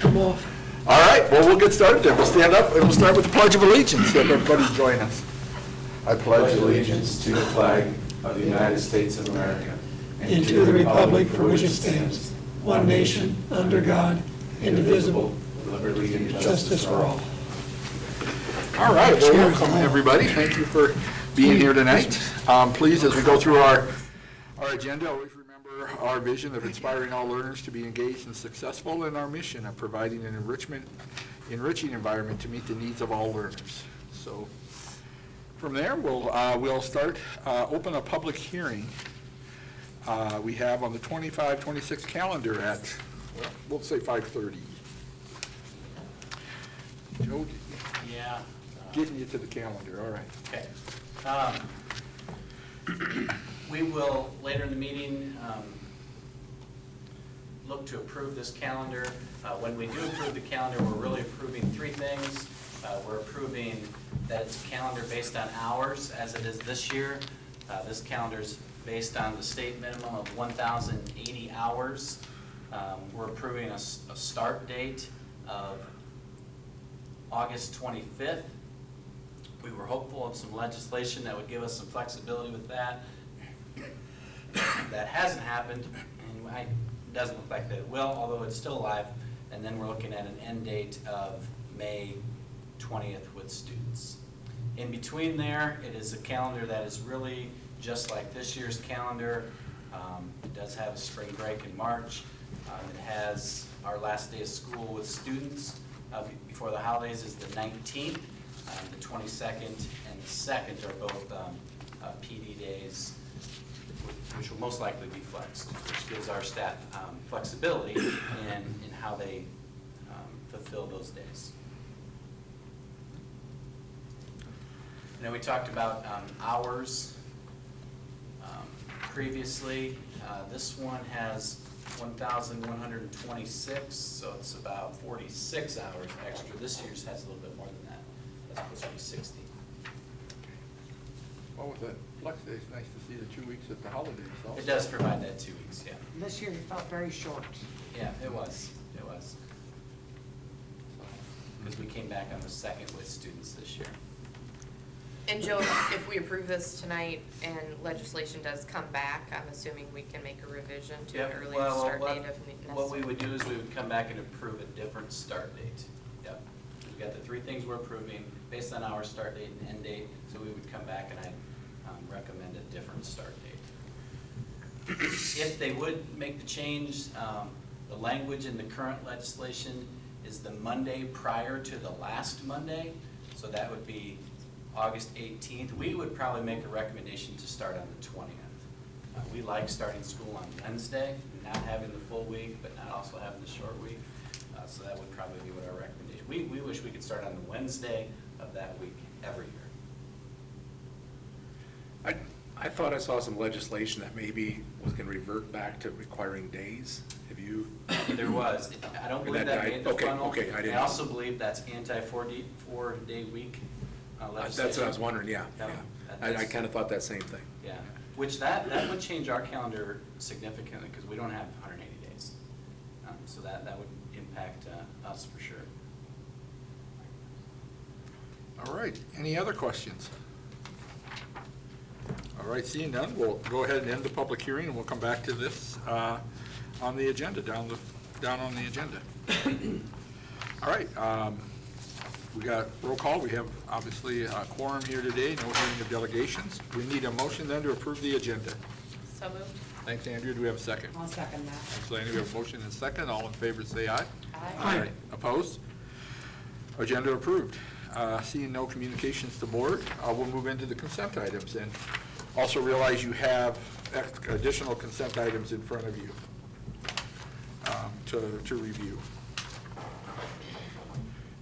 come off. All right, well, we'll get started then. We'll stand up and we'll start with the Pledge of Allegiance. Have everybody join us. I pledge allegiance to the flag of the United States of America and to the republic for which it stands, one nation, under God, indivisible, with liberty and justice for all. All right, well, welcome, everybody. Thank you for being here tonight. Please, as we go through our agenda, always remember our vision of inspiring all learners to be engaged and successful in our mission of providing an enriching environment to meet the needs of all learners. So from there, we'll start, open a public hearing. We have on the 25-26 calendar at, well, we'll say 5:30. Joe, yeah, getting you to the calendar, all right. Okay. We will, later in the meeting, look to approve this calendar. When we do approve the calendar, we're really approving three things. We're approving that it's a calendar based on hours, as it is this year. This calendar is based on the state minimum of 1,080 hours. We're approving a start date of August 25th. We were hopeful of some legislation that would give us some flexibility with that. That hasn't happened, and it doesn't look like that it will, although it's still alive. And then we're looking at an end date of May 20th with students. In between there, it is a calendar that is really just like this year's calendar. It does have a spring break in March. It has our last day of school with students before the holidays is the 19th. The 22nd and the 2nd are both PD days, which will most likely be flexed, which gives our staff flexibility in how they fulfill those days. And then we talked about hours previously. This one has 1,126, so it's about 46 hours extra. This year's has a little bit more than that. That's supposed to be 60. Well, with that flex day, it's nice to see the 2 weeks at the holidays also. It does provide that 2 weeks, yeah. This year it felt very short. Yeah, it was. It was. Because we came back on the 2nd with students this year. And Joe, if we approve this tonight and legislation does come back, I'm assuming we can make a revision to an earlier start date if necessary. What we would do is we would come back and approve a different start date. Yep. We've got the three things we're approving based on our start date and end date, so we would come back and I'd recommend a different start date. If they would make the change, the language in the current legislation is the Monday prior to the last Monday, so that would be August 18th. We would probably make a recommendation to start on the 20th. We like starting school on Wednesday, not having the full week, but not also having the short week. So that would probably be what our recommendation. We wish we could start on the Wednesday of that week every year. I thought I saw some legislation that maybe was going to revert back to requiring days. Have you? There was. I don't believe that made the funnel. Okay, I didn't. I also believe that's anti-4-day week legislation. That's what I was wondering, yeah. Yep. Yeah. I kind of thought that same thing. Yeah, which that would change our calendar significantly because we don't have 180 days. So that would impact us for sure. All right, any other questions? All right, seeing none, we'll go ahead and end the public hearing and we'll come back to this on the agenda, down on the agenda. All right, we got roll call. We have obviously a quorum here today, no hearing of delegations. We need a motion then to approve the agenda. So moved. Thanks, Andrea. Do we have a second? I'll second that. Thanks, Lanny. We have a motion and a second. All in favor say aye. Aye. Opposed? Agenda approved. Seeing no communications to board, we'll move into the consent items. And also realize you have additional consent items in front of you to review.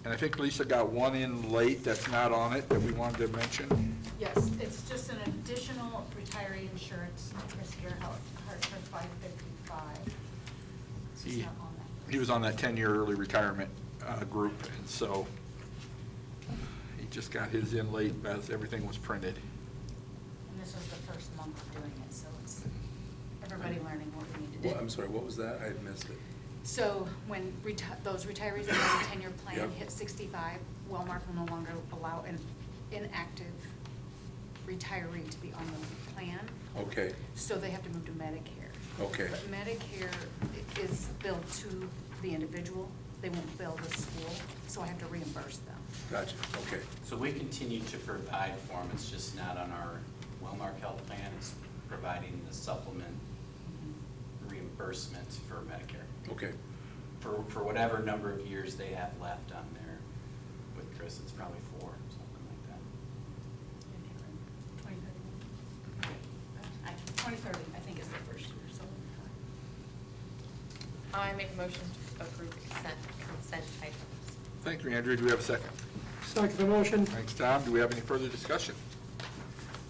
And I think Lisa got one in late that's not on it that we wanted to mention. Yes, it's just an additional retiree insurance, Chris Hartford 555. It's just not on that. He was on that 10-year early retirement group, and so he just got his in late as everything was printed. And this was the first month of doing it, so it's everybody learning what we need to do. Well, I'm sorry, what was that? I had missed it. So when those retirees that are on a 10-year plan Yep. hit 65, Wellmark will no longer allow an inactive retiree to be on the plan. Okay, So they have to move to Medicare. okay, But Medicare is billed to the individual. They won't bill the school, so I have to reimburse them. gotcha, okay. So we continue to provide for them, it's just not on our Wellmark Health Plan, it's providing the supplement reimbursement for Medicare. Okay, For whatever number of years they have left on there. With Chris, it's probably 4, something like that. 2030, I think is the first year, so. I make a motion to approve the consent items. Thank you, Andrew. Do we have a second? Second the motion. Thanks, Tom. Do we have any further discussion?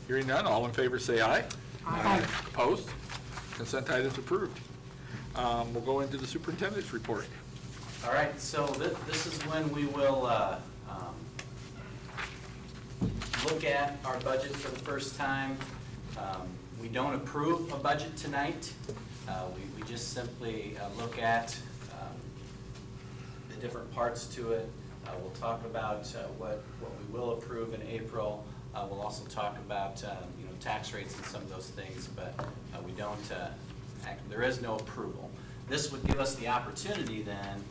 Hearing none, all in favor say aye. Aye. Opposed? Consent items approved. We'll go into the superintendent's report. All right, so this is when we will look at our budget for the first time. We don't approve a budget tonight. We just simply look at the different parts to it. We'll talk about what we will approve in April. We'll also talk about tax rates and some of those things, but we don't. There is no approval. This would give us the opportunity then,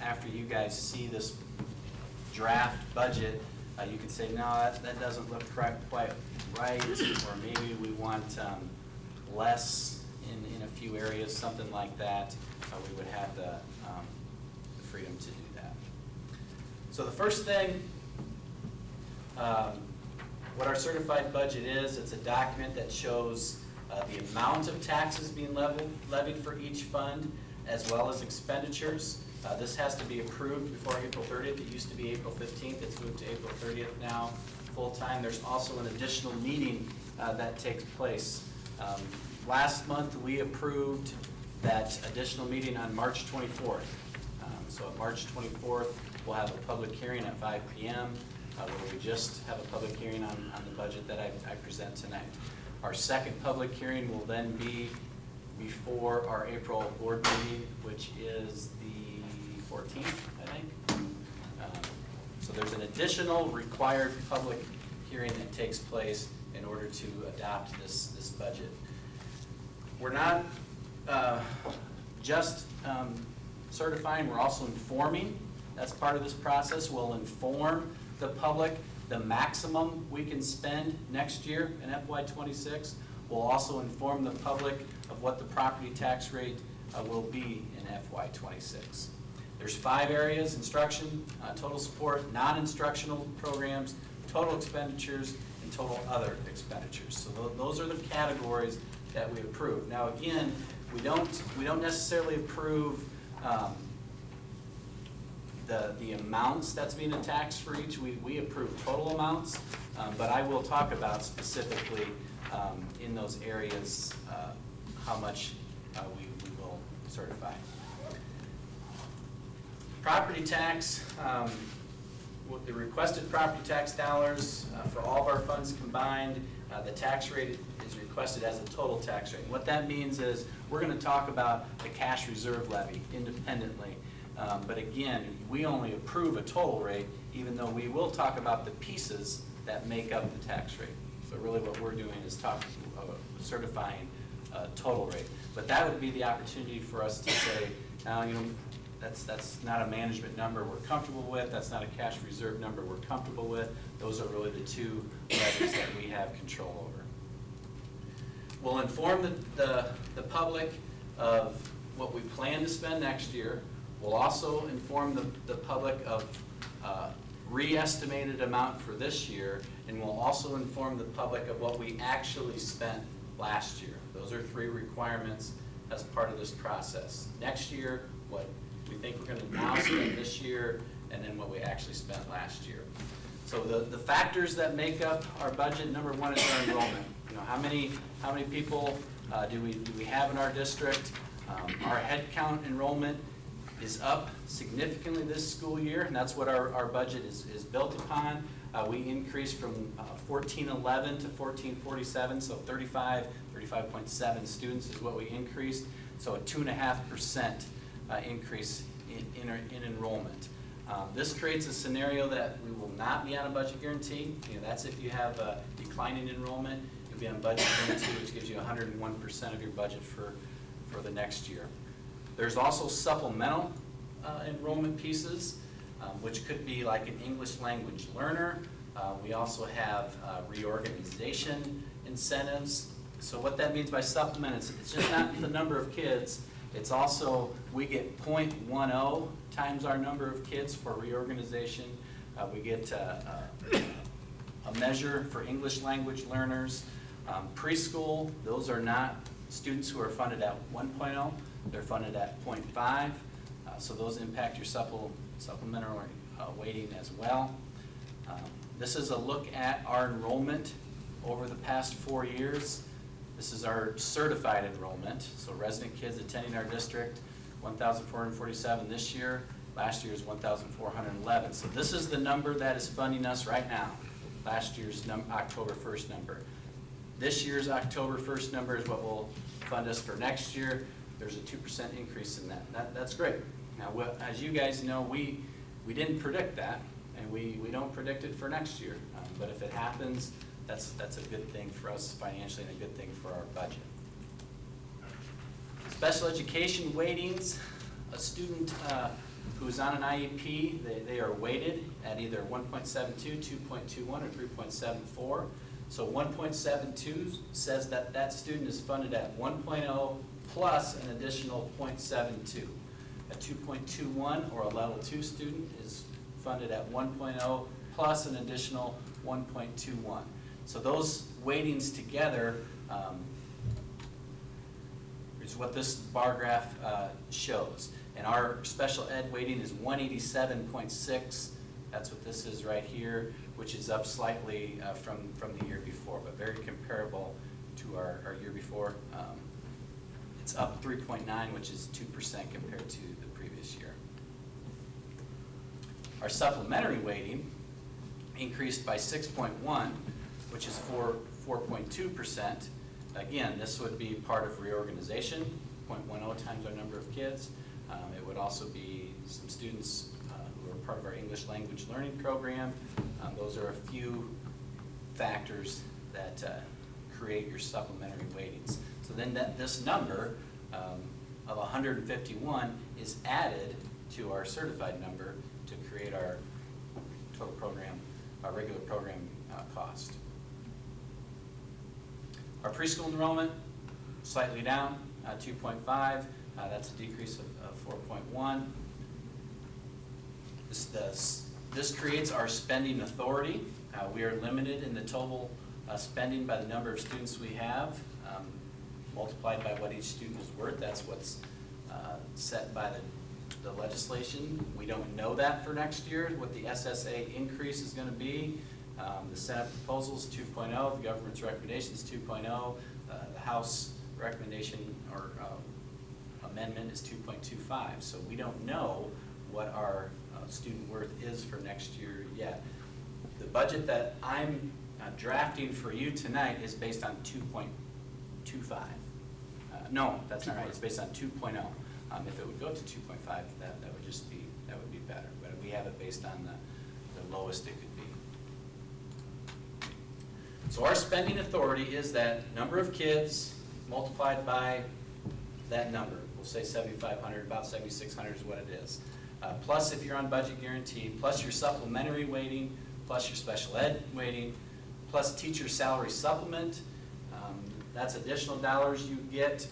after you guys see this draft budget, you could say, no, that doesn't look quite right, or maybe we want less in a few areas, something like that. We would have the freedom to do that. So the first thing, what our certified budget is, it's a document that shows the amount of taxes being levied for each fund, as well as expenditures. This has to be approved before April 30th. It used to be April 15th. It's moved to April 30th now, full-time. There's also an additional meeting that takes place. Last month, we approved that additional meeting on March 24th. So on March 24th, we'll have a public hearing at 5 p.m. Where we just have a public hearing on the budget that I present tonight. Our second public hearing will then be before our April board meeting, which is the 14th, I think. So there's an additional required public hearing that takes place in order to adopt this budget. We're not just certifying, we're also informing. That's part of this process. We'll inform the public the maximum we can spend next year in FY26. We'll also inform the public of what the property tax rate will be in FY26. There's 5 areas: instruction, total support, non-instructional programs, total expenditures, and total other expenditures. So those are the categories that we approve. Now again, we don't necessarily approve the amounts that's being taxed for each. We approve total amounts, but I will talk about specifically in those areas how much we will certify. Property tax, the requested property tax dollars for all of our funds combined, the tax rate is requested as a total tax rate. What that means is we're going to talk about the cash reserve levy independently. But again, we only approve a total rate, even though we will talk about the pieces that make up the tax rate. So really what we're doing is certifying a total rate. But that would be the opportunity for us to say, now, that's not a management number we're comfortable with, that's not a cash reserve number we're comfortable with. Those are really the 2 levers that we have control over. We'll inform the public of what we plan to spend next year. We'll also inform the public of re-estimated amount for this year, and we'll also inform the public of what we actually spent last year. Those are 3 requirements as part of this process. Next year, what we think we're going to now spend this year, and then what we actually spent last year. So the factors that make up our budget, number 1 is our enrollment. How many people do we have in our district? Our head count enrollment is up significantly this school year, and that's what our budget is built upon. We increased from 1411 to 1447, so 35.7 students is what we increased, so a 2.5% increase in enrollment. This creates a scenario that we will not be on a budget guarantee. That's if you have a declining enrollment, you'll be on budget guarantee, which gives you 101% of your budget for the next year. There's also supplemental enrollment pieces, which could be like an English language learner. We also have reorganization incentives. So what that means by supplement is it's just not the number of kids, it's also we get 0.10 times our number of kids for reorganization. We get a measure for English language learners. Preschool, those are not students who are funded at 1.0, they're funded at 0.5. So those impact your supplementary weighting as well. This is a look at our enrollment over the past 4 years. This is our certified enrollment, so resident kids attending our district, 1,447 this year. Last year is 1,411. So this is the number that is funding us right now. Last year's October 1st number. This year's October 1st number is what will fund us for next year. There's a 2% increase in that. That's great. Now, as you guys know, we didn't predict that, and we don't predict it for next year. But if it happens, that's a good thing for us financially and a good thing for our budget. Special education weightings, a student who's on an IEP, they are weighted at either 1.72, 2.21, or 3.74. So 1.72 says that student is funded at 1.0 plus an additional 0.72. A 2.21 or a level 2 student is funded at 1.0 plus an additional 1.21. So those weightings together is what this bar graph shows. And our special ed weighting is 187.6. That's what this is right here, which is up slightly from the year before, but very comparable to our year before. It's up 3.9, which is 2% compared to the previous year. Our supplementary weighting increased by 6.1, which is 4.2%. Again, this would be part of reorganization, 0.10 times our number of kids. It would also be some students who are part of our English language learning program. Those are a few factors that create your supplementary weightings. So then this number of 151 is added to our certified number to create our total program, our regular program cost. Our preschool enrollment, slightly down, 2.5. That's a decrease of 4.1. This creates our spending authority. We are limited in the total spending by the number of students we have, multiplied by what each student is worth. That's what's set by the legislation. We don't know that for next year, what the SSA increase is going to be. The Senate proposal is 2.0, the government's recommendation is 2.0, the House recommendation or amendment is 2.25. So we don't know what our student worth is for next year yet. The budget that I'm drafting for you tonight is based on 2.25. No, that's not right. It's based on 2.0. If it would go to 2.5, that would be better. But we have it based on the lowest it could be. So our spending authority is that number of kids multiplied by that number. We'll say 7,500, about 7,600 is what it is. Plus if you're on budget guarantee, plus your supplementary weighting, plus your special ed weighting, plus teacher salary supplement. That's additional dollars you get.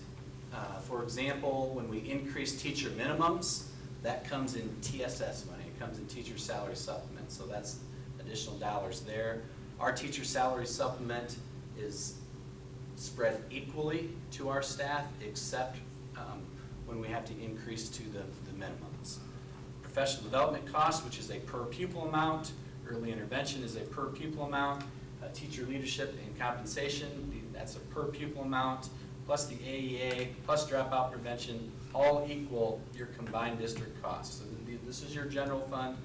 For example, when we increase teacher minimums, that comes in TSS money. It comes in teacher salary supplement. So that's additional dollars there. Our teacher salary supplement is spread equally to our staff, except when we have to increase to the minimums. Professional development cost, which is a per pupil amount. Early intervention is a per pupil amount. Teacher leadership and compensation, that's a per pupil amount, plus the AEA, plus dropout prevention, all equal your combined district costs. So this is your general fund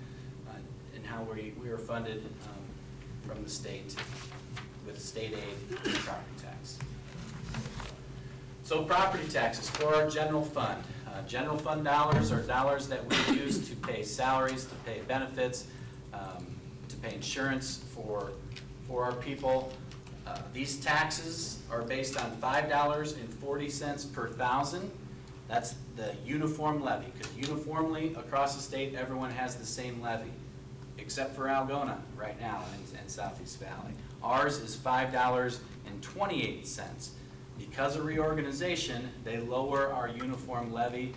and how we are funded from the state with state aid and property tax. So property taxes for our general fund. General fund dollars are dollars that we use to pay salaries, to pay benefits, to pay insurance for our people. These taxes are based on $5.40 per thousand. That's the uniform levy, because uniformly across the state, everyone has the same levy, except for Algona right now and Southeast Valley. Ours is $5.28. Because of reorganization, they lower our uniform levy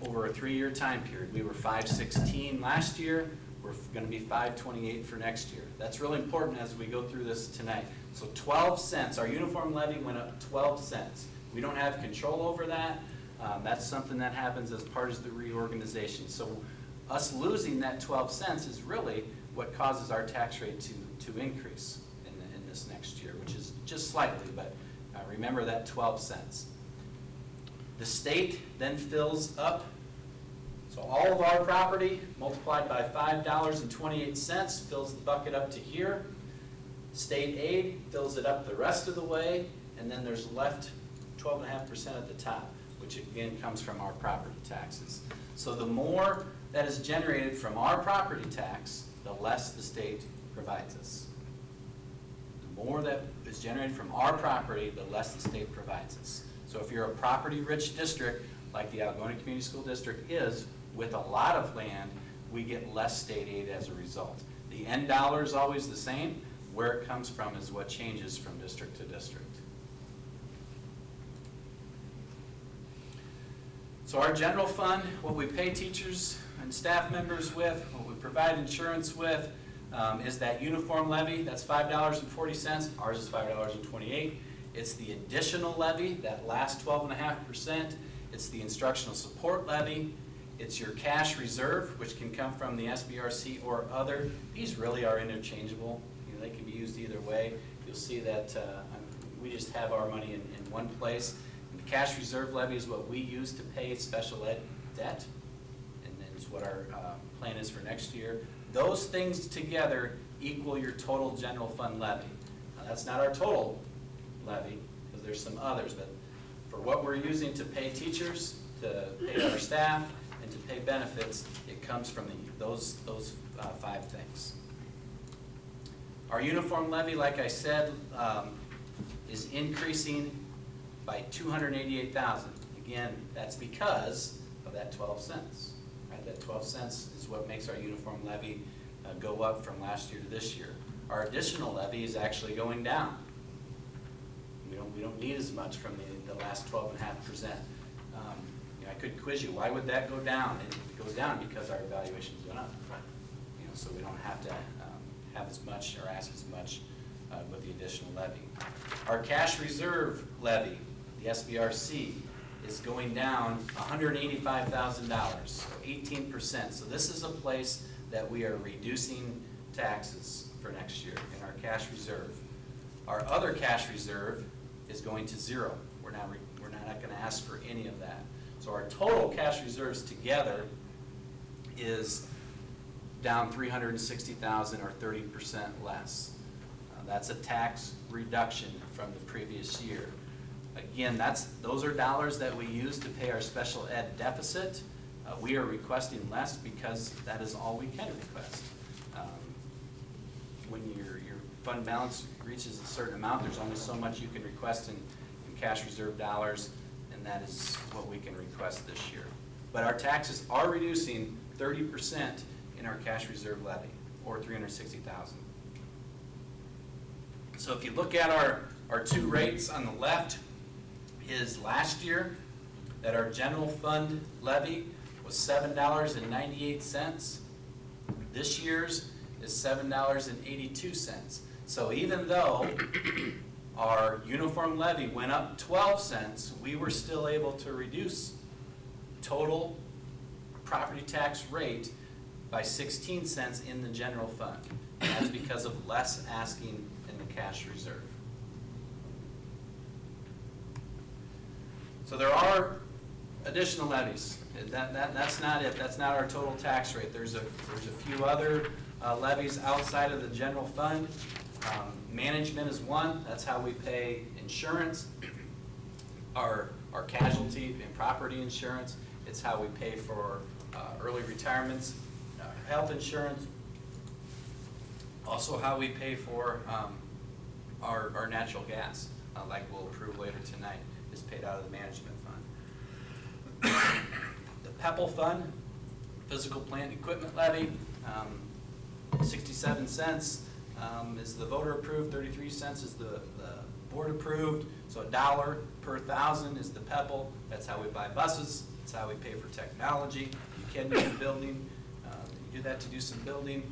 over a 3-year time period. We were $5.16 last year. We're going to be $5.28 for next year. That's really important as we go through this tonight. So 12 cents, our uniform levy went up 12 cents. We don't have control over that. That's something that happens as part of the reorganization. So us losing that 12 cents is really what causes our tax rate to increase in this next year, which is just slightly, but remember that 12 cents. The state then fills up, so all of our property multiplied by $5.28 fills the bucket up to here. State aid fills it up the rest of the way, and then there's left 12.5% at the top, which again comes from our property taxes. So the more that is generated from our property tax, the less the state provides us. The more that is generated from our property, the less the state provides us. So if you're a property-rich district, like the Algona Community School District is, with a lot of land, we get less state aid as a result. The end dollar is always the same. Where it comes from is what changes from district to district. So our general fund, what we pay teachers and staff members with, what we provide insurance with, is that uniform levy. That's $5.40. Ours is $5.28. It's the additional levy, that last 12.5%. It's the instructional support levy. It's your cash reserve, which can come from the SBRC or other. These really are interchangeable. You know, they can be used either way. You'll see that we just have our money in one place. And the cash reserve levy is what we use to pay special ed debt, and it's what our plan is for next year. Those things together equal your total general fund levy. Now, that's not our total levy, because there's some others, but for what we're using to pay teachers, to pay our staff, and to pay benefits, it comes from those 5 things. Our uniform levy, like I said, is increasing by $288,000. Again, that's because of that 12 cents. Right? That 12 cents is what makes our uniform levy go up from last year to this year. Our additional levy is actually going down. We don't need as much from the last 12.5%. I could quiz you, why would that go down? And it goes down because our evaluations went up. So we don't have to have as much or ask as much with the additional levy. Our cash reserve levy, the SBRC, is going down $185,000, so 18%. So this is a place that we are reducing taxes for next year in our cash reserve. Our other cash reserve is going to zero. We're not going to ask for any of that. So our total cash reserves together is down $360,000 or 30% less. That's a tax reduction from the previous year. Again, those are dollars that we use to pay our special ed deficit. We are requesting less because that is all we can request. When your fund balance reaches a certain amount, there's only so much you can request in cash reserve dollars, and that is what we can request this year. But our taxes are reducing 30% in our cash reserve levy, or $360,000. So if you look at our 2 rates on the left, is last year that our general fund levy was $7.98. This year's is $7.82. So even though our uniform levy went up 12 cents, we were still able to reduce total property tax rate by 16 cents in the general fund. And that's because of less asking in the cash reserve. So there are additional levies. That's not it. That's not our total tax rate. There's a few other levies outside of the general fund. Management is one. That's how we pay insurance, our casualty and property insurance, It's how we pay for early retirements, health insurance, also how we pay for our natural gas, like we'll approve later tonight, is paid out of the management fund. The PEPAL fund, physical plant equipment levy, 67 cents is the voter approved, 33 cents is the board approved, so $1 per 1,000 is the PEPAL. That's how we buy buses, that's how we pay for technology. You can do some building, you do that to do some building.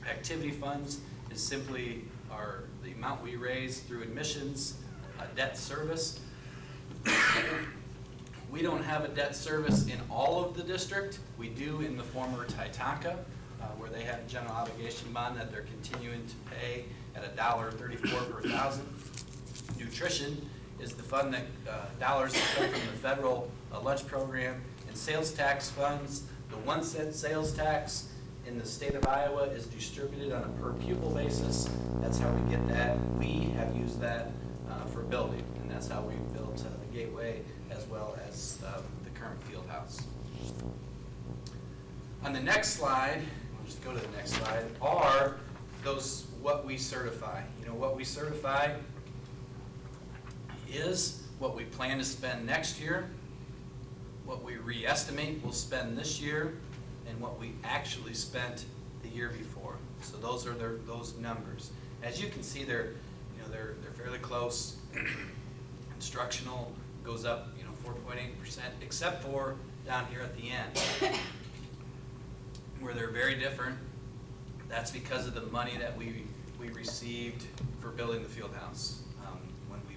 Activity funds is simply the amount we raise through admissions, debt service. We don't have a debt service in all of the district. We do in the former Titanca, where they have a general obligation bond that they're continuing to pay at $1.34 per 1,000. Nutrition is the fund that dollars that come from the federal lunch program, and sales tax funds. The 1 cent sales tax in the state of Iowa is distributed on a per pupil basis. That's how we get that. We have used that for building, and that's how we built the Gateway as well as the current field house. On the next slide, we'll just go to the next slide, are those what we certify. You know, what we certify is what we plan to spend next year, what we re-estimate we'll spend this year, and what we actually spent the year before. So those are those numbers. As you can see, they're fairly close. Instructional goes up 4.8%, except for down here at the end, where they're very different. That's because of the money that we received for building the field house. When we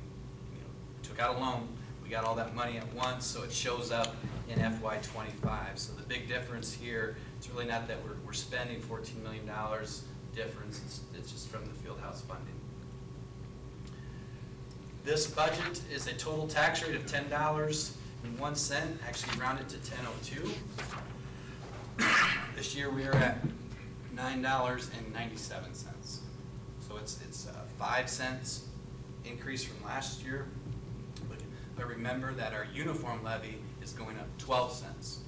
took out a loan, we got all that money at once, so it shows up in FY25. So the big difference here, it's really not that we're spending $14 million difference, it's just from the field house funding. This budget is a total tax rate of $10.01, actually rounded to 10.02. This year we are at $9.97. So it's 5 cents increase from last year. But remember that our uniform levy is going up 12 cents.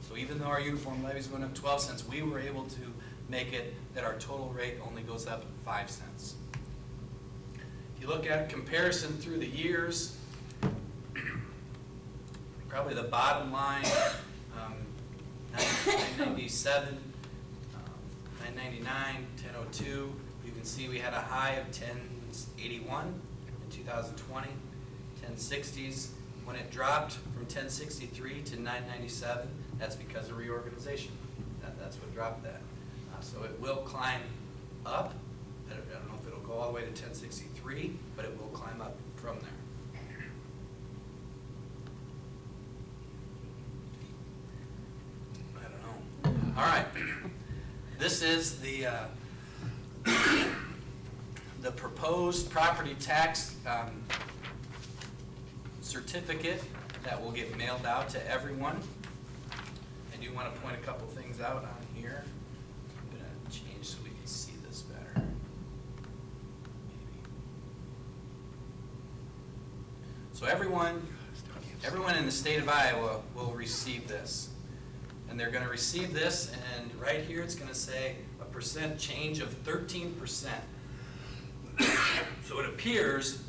So even though our uniform levy is going up 12 cents, we were able to make it that our total rate only goes up 5 cents. If you look at comparison through the years, probably the bottom line, 997, 999, 1002. You can see we had a high of 1081 in 2020, 1060s. When it dropped from 1063 to 997, that's because of reorganization. That's what dropped that. So it will climb up. I don't know if it'll go all the way to 1063, but it will climb up from there. I don't know. All right. This is the proposed property tax certificate that will get mailed out to everyone. I do want to point a couple things out on here. I'm going to change so we can see this better. Maybe. So everyone in the state of Iowa will receive this. And they're going to receive this, and right here it's going to say a percent change of 13%. So it appears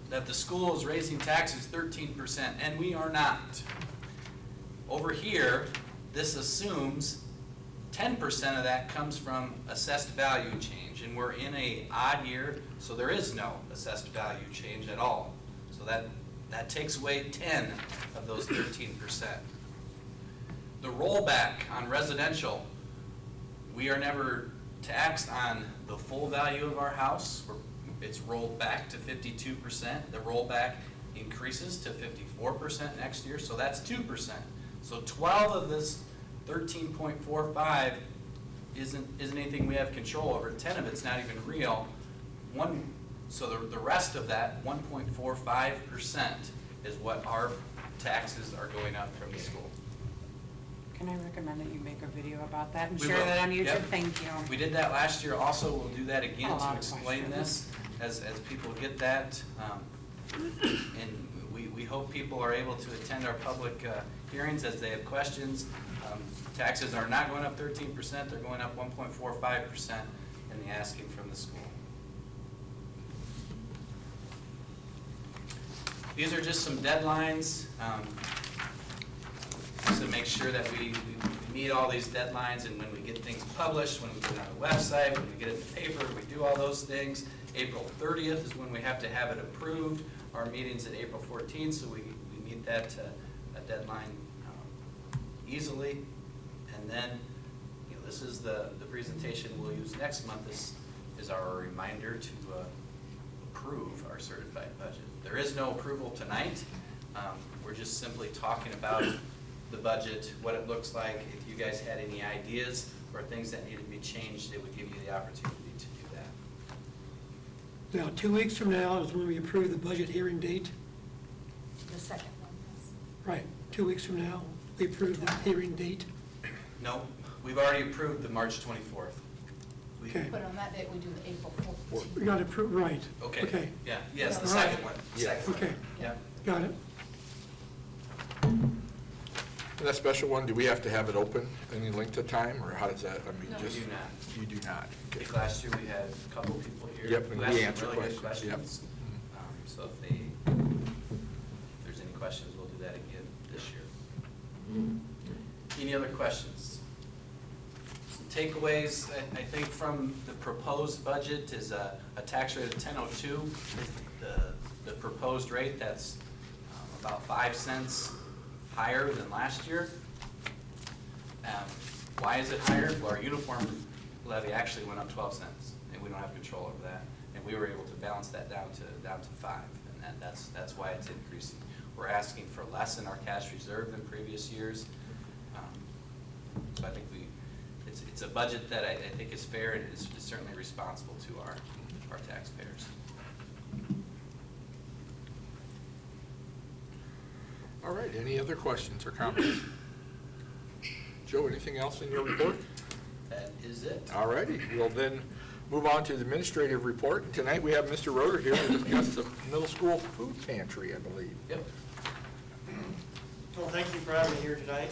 that the school is raising taxes 13%, and we are not. Over here, this assumes 10% of that comes from assessed value change, and we're in an odd year, so there is no assessed value change at all. So that takes away 10 of those 13%. The rollback on residential, we are never taxed on the full value of our house. It's rolled back to 52%. The rollback increases to 54% next year, so that's 2%. So 12 of this 13.45 isn't anything we have control over. 10 of it's not even real. So the rest of that, 1.45%, is what our taxes are going up from the school. Can I recommend that you make a video about that and We share will. that on YouTube? Yep. Thank you. We did that last year also. We'll do that again A lot to of explain questions. this as people get that. And we we hope people are able to attend our public hearings as they have questions. Taxes are not going up 13%, they're going up 1.45% in the asking from the school. These are just some deadlines to make sure that we meet all these deadlines, and when we get things published, when we put it on the website, when we get it in the paper, we do all those things. April 30th is when we have to have it approved. Our meeting's at April 14th, so we meet that deadline easily. And then, this is the presentation we'll use next month is our reminder to approve our certified budget. There is no approval tonight. We're just simply talking about the budget, what it looks like. If you guys had any ideas or things that needed to be changed, it would give you the opportunity to do that. Now, 2 weeks from now is when we approve the budget hearing date. The second one, yes. Right, 2 weeks from now, we approve the hearing date. No, we've already approved the March 24th. We- Okay. But on that date, we do the April 14th. We got to approve, right. Okay, yeah, yes, the All right. second one. Second one. Okay, Yeah. got it. And that special one, do we have to have it open any length of time, or how does that, I mean, No. just? We do not. You do not, I okay. think last year we had a couple people here. Yep, and who we asked some answered really good questions, yep. So if there's any questions, we'll do that again this year. Any other questions? Some takeaways, I think, from the proposed budget is a tax rate of 10.02. The proposed rate, that's about 5 cents higher than last year. Why is it higher? Well, our uniform levy actually went up 12 cents, and we don't have control over that. And we were able to balance that down to 5, and that's why it's increasing. We're asking for less in our cash reserve than previous years. So I think it's a budget that I think is fair, and is certainly responsible to our taxpayers. All right, any other questions or comments? Joe, anything else in your report? That is it. All righty, we'll then move on to the administrative report. And tonight we have Mr. Roeder here to discuss the middle school food pantry, I believe. Yep. Well, thank you for having me here tonight.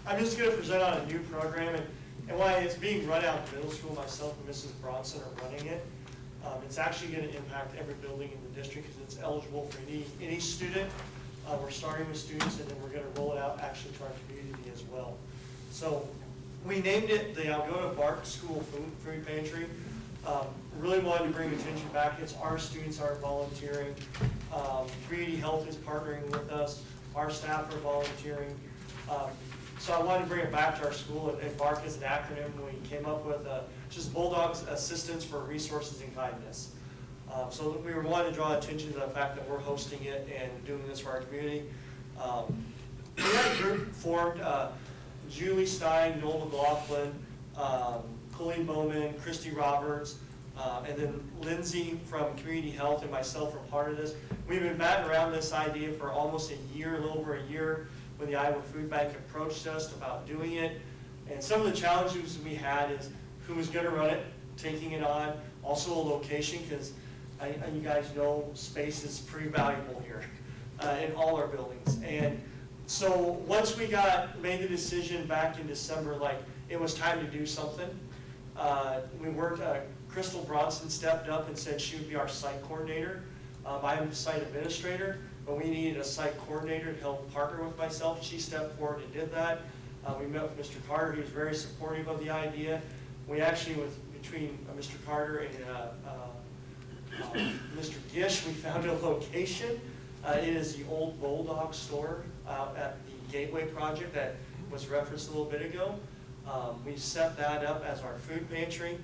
I'm just going to present on a new program, and why it's being run out of middle school. Myself and Mrs. Bronson are running it. It's actually going to impact every building in the district because it's eligible for any student. We're starting with students, and then we're going to roll it out actually to our community as well. So we named it the Algona Bark School Food Pantry. Really wanted to bring attention back. It's our students are volunteering. Community Health is partnering with us. Our staff are volunteering. So I wanted to bring it back to our school, and BARK is an acronym we came up with, just Bulldogs Assistance for Resources and Kindness. So we were wanting to draw attention to the fact that we're hosting it and doing this for our community. We had a group formed, Julie Stein, Noel McLaughlin, Colleen Bowman, Christy Roberts, and then Lindsay from Community Health and myself are part of this. We've been batting around this idea for almost a year, a little over a year, when the Iowa Food Bank approached us about doing it. And some of the challenges we had is who was going to run it, taking it on, also a location, because you guys know space is pretty valuable here in all our buildings. And so once we made the decision back in December, like it was time to do something, we worked, Crystal Bronson stepped up and said she would be our site coordinator. I'm the site administrator, but we needed a site coordinator to help partner with myself. She stepped forward and did that. We met with Mr. Carter. He was very supportive of the idea. We actually, between Mr. Carter and Mr. Gish, we found a location. It is the old Bulldog store at the Gateway project that was referenced a little bit ago. We set that up as our food pantry.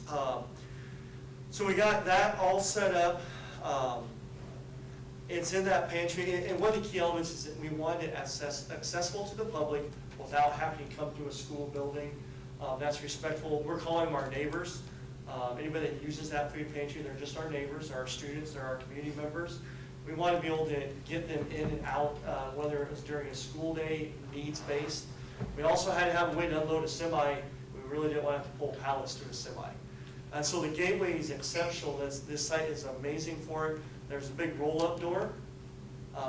So we got that all set up. It's in that pantry, and one of the key elements is that we wanted it accessible to the public without having to come through a school building. That's respectful. We're calling them our neighbors. Anybody that uses that food pantry, they're just our neighbors, they're our students, they're our community members. We want to be able to get them in and out, whether it was during a school day, needs-based. We also had to have a way to unload a semi. We really didn't want to have to pull pallets through a semi. And so the Gateway is exceptional. This site is amazing for it. There's a big roll-up door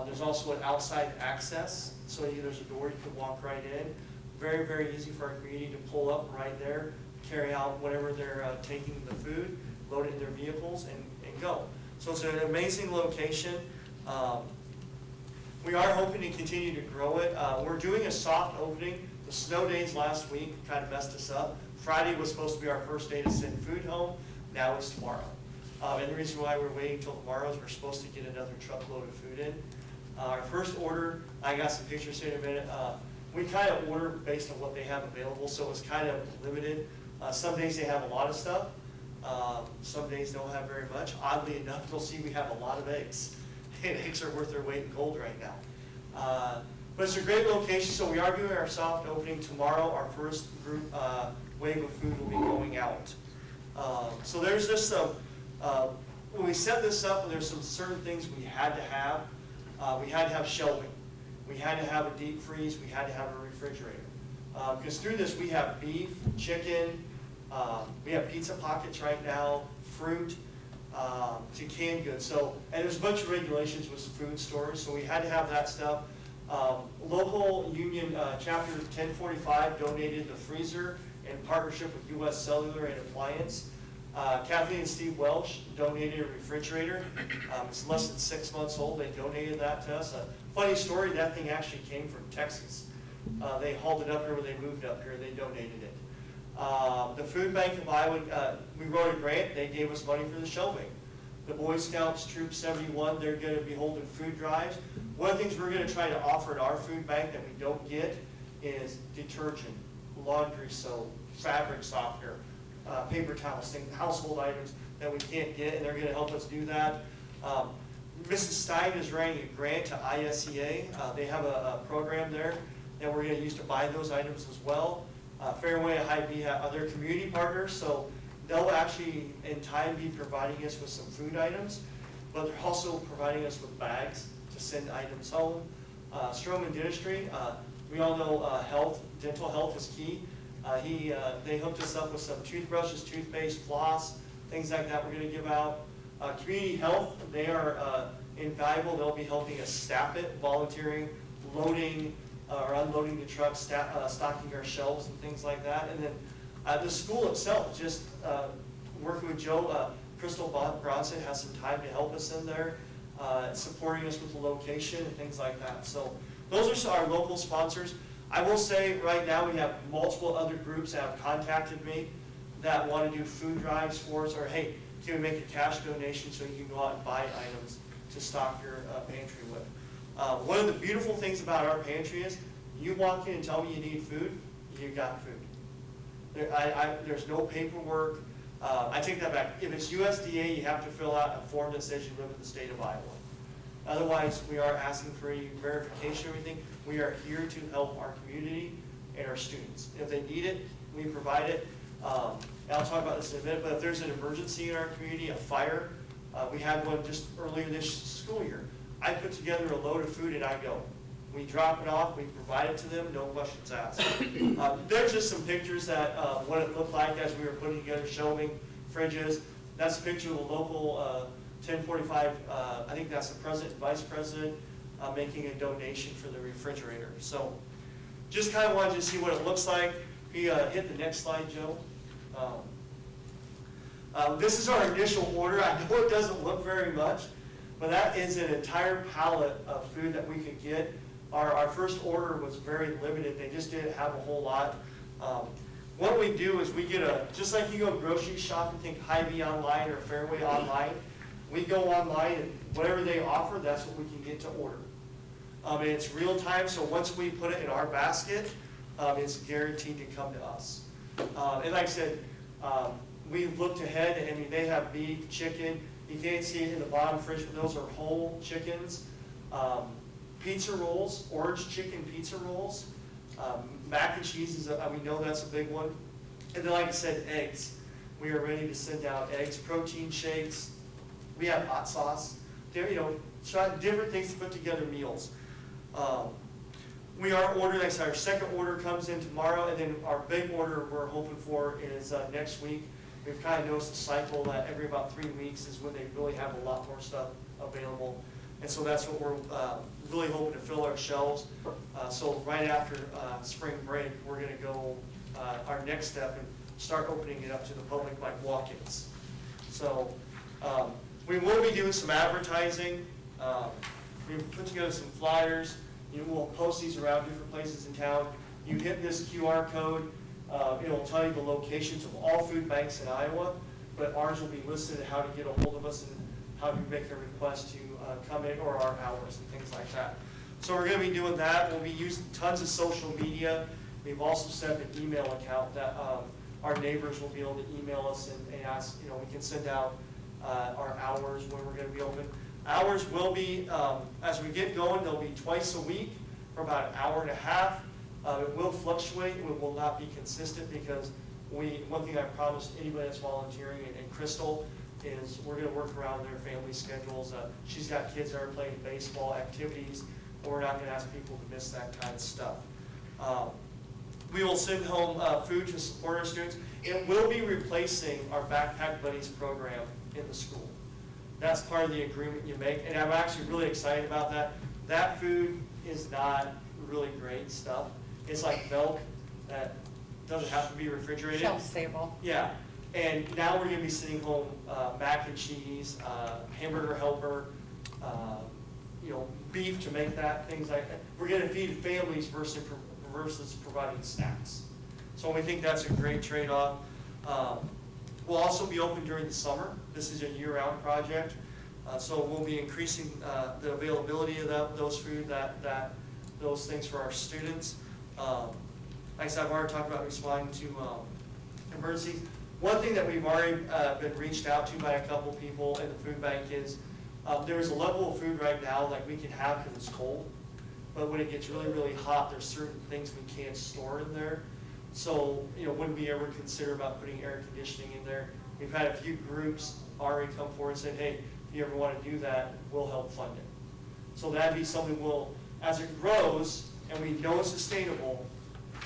There's also an outside access, so there's a door you can walk right in. Very, very easy for our community to pull up right there, carry out whatever they're taking the food, load it in their vehicles, and go. So it's an amazing location. We are hoping to continue to grow it. We're doing a soft opening. The snow days last week kind of messed us up. Friday was supposed to be our first day to send food home. Now it's tomorrow. And the reason why we're waiting until tomorrow is we're supposed to get another truckload of food in. Our first order, I got some pictures here in a minute. We kind of order based on what they have available, so it's kind of limited. Some days they have a lot of stuff. Some days don't have very much. Oddly enough, you'll see we have a lot of eggs. And eggs are worth their weight in gold right now. But it's a great location, so we are doing our soft opening tomorrow. Our first group wave of food will be going out. So there's just some, when we set this up, there's some certain things we had to have. We had to have shelving. We had to have a deep freeze. We had to have a refrigerator. Because through this, we have beef, chicken, we have pizza pockets right now, fruit, to canned goods. So, and there's a bunch of regulations with food stores, so we had to have that stuff. Local union, chapter 1045 donated the freezer in partnership with U.S. Cellular and Appliance. Kathleen and Steve Welch donated a refrigerator. It's less than 6 months old. They donated that to us. Funny story, that thing actually came from Texas. They hauled it up here when they moved up here. They donated it. The Food Bank of Iowa, we wrote a grant. They gave us money for the shelving. The Boy Scouts Troop 71, they're going to be holding food drives. One of the things we're going to try to offer at our food bank that we don't get is detergent, laundry soap, fabric softener, paper towels, things, household items that we can't get, and they're going to help us do that. Mrs. Stein is writing a grant to ISEA. They have a program there that we're going to use to buy those items as well. Fairway and Hy-Vee have other community partners, so they'll actually in time be providing us with some food items, but they're also providing us with bags to send items home. Stroman Dentistry, we all know dental health is key. They hooked us up with some toothbrushes, toothpaste, floss, things like that we're going to give out. Community Health, they are invaluable. They'll be helping us staff it, volunteering, loading or unloading the trucks, stocking our shelves and things like that. And then the school itself, just working with Joe, Crystal Bronson has some time to help us in there, supporting us with the location and things like that. So those are our local sponsors. I will say right now we have multiple other groups that have contacted me that want to do food drives for us, or hey, can we make a cash donation so you can go out and buy items to stock your pantry with. One of the beautiful things about our pantry is you walk in and tell me you need food, you got food. There's no paperwork. I take that back. If it's USDA, you have to fill out a form that says you live in the state of Iowa. Otherwise, we are asking for any verification or anything. We are here to help our community and our students. If they need it, we provide it. And I'll talk about this in a minute, but if there's an emergency in our community, a fire, we had one just earlier this school year. I put together a load of food and I go. We drop it off, we provide it to them, no questions asked. There's just some pictures that what it looked like as we were putting together shelving, fridges. That's a picture of the local 1045, I think that's the president and vice president making a donation for the refrigerator. So just kind of wanted to see what it looks like. We hit the next slide, Joe. This is our initial order. I know it doesn't look very much, but that is an entire pallet of food that we could get. Our first order was very limited. They just didn't have a whole lot. What we do is we get just like you go grocery shopping, think Hy-Vee online or Fairway online, we go online and whatever they offer, that's what we can get to order. And it's real time, so once we put it in our basket, it's guaranteed to come to us. And like I said, we've looked ahead, I mean, they have beef, chicken. You can't see it in the bottom fridge, but those are whole chickens. Pizza rolls, orange chicken pizza rolls. Mac and cheese, we know that's a big one. And then like I said, eggs. We are ready to send out eggs, protein shakes. We have hot sauce. Try different things to put together meals. We are ordering, like I said, our second order comes in tomorrow, and then our big order we're hoping for is next week. We've kind of noticed a cycle that every about 3 weeks is when they really have a lot more stuff available. And so that's what we're really hoping to fill our shelves. So right after spring break, we're going to go our next step and start opening it up to the public like walk-ins. So we will be doing some advertising. We've put together some flyers. We'll post these around different places in town. You hit this QR code, it'll tell you the locations of all food banks in Iowa, but ours will be listed how to get a hold of us and how to make a request to come in, or our hours and things like that. So we're going to be doing that. We'll be using tons of social media. We've also set up an email account that our neighbors will be able to email us and ask, we can send out our hours when we're going to be open. Hours will be, as we get going, they'll be twice a week for about an hour and a half. It will fluctuate. It will not be consistent because one thing I promised anybody that's volunteering, and Crystal, is we're going to work around their family schedules. She's got kids that are playing baseball activities, and we're not going to ask people to miss that kind of stuff. We will send home food to support our students. It will be replacing our Backpack Buddies program in the school. That's part of the agreement you make, and I'm actually really excited about that. That food is not really great stuff. It's like milk that doesn't have to be refrigerated. Shelf stable. Yeah, and now we're going to be sending home mac and cheese, hamburger helper, beef to make that, things like that. We're going to feed families versus providing snacks. So we think that's a great trade-off. We'll also be open during the summer. This is a year-round project. So we'll be increasing the availability of those food, those things for our students. Like I said, I've already talked about responding to emergencies. One thing that we've already been reached out to by a couple people in the food bank is there's a level of food right now like we can have because it's cold. But when it gets really, really hot, there's certain things we can't store in there. So, would we ever consider about putting air conditioning in there? We've had a few groups already come forward and said, hey, if you ever want to do that, we'll help fund it. So that'd be something as it grows and we know it's sustainable,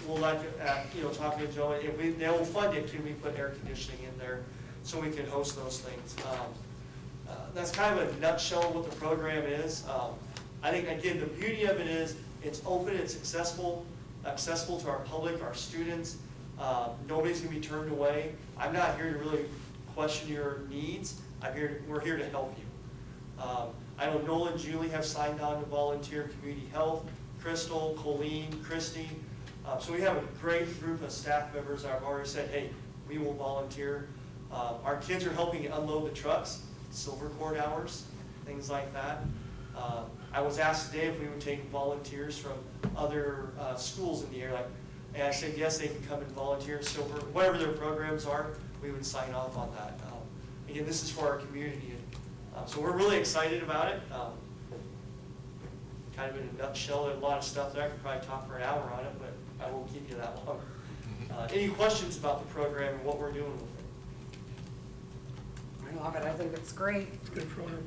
we'll talking to Joe, if they will fund it, can we put air conditioning in there so we can host those things? That's kind of a nutshell what the program is. I think, again, the beauty of it is it's open, it's accessible to our public, our students. Nobody's going to be turned away. I'm not here to really question your needs. We're here to help you. I know Nola and Julie have signed on to volunteer community health, Crystal, Colleen, Christy. So we have a great group of staff members that have already said, hey, we will volunteer. Our kids are helping unload the trucks, silver cord hours, things like that. I was asked today if we would take volunteers from other schools in the area, and I said yes, they can come and volunteer. So whatever their programs are, we would sign off on that. Again, this is for our community, and so we're really excited about it. Kind of in a nutshell, there's a lot of stuff there. I could probably talk for an hour on it, but I won't keep you that long. Any questions about the program and what we're doing with it? I love it. I think it's great. It's a good program.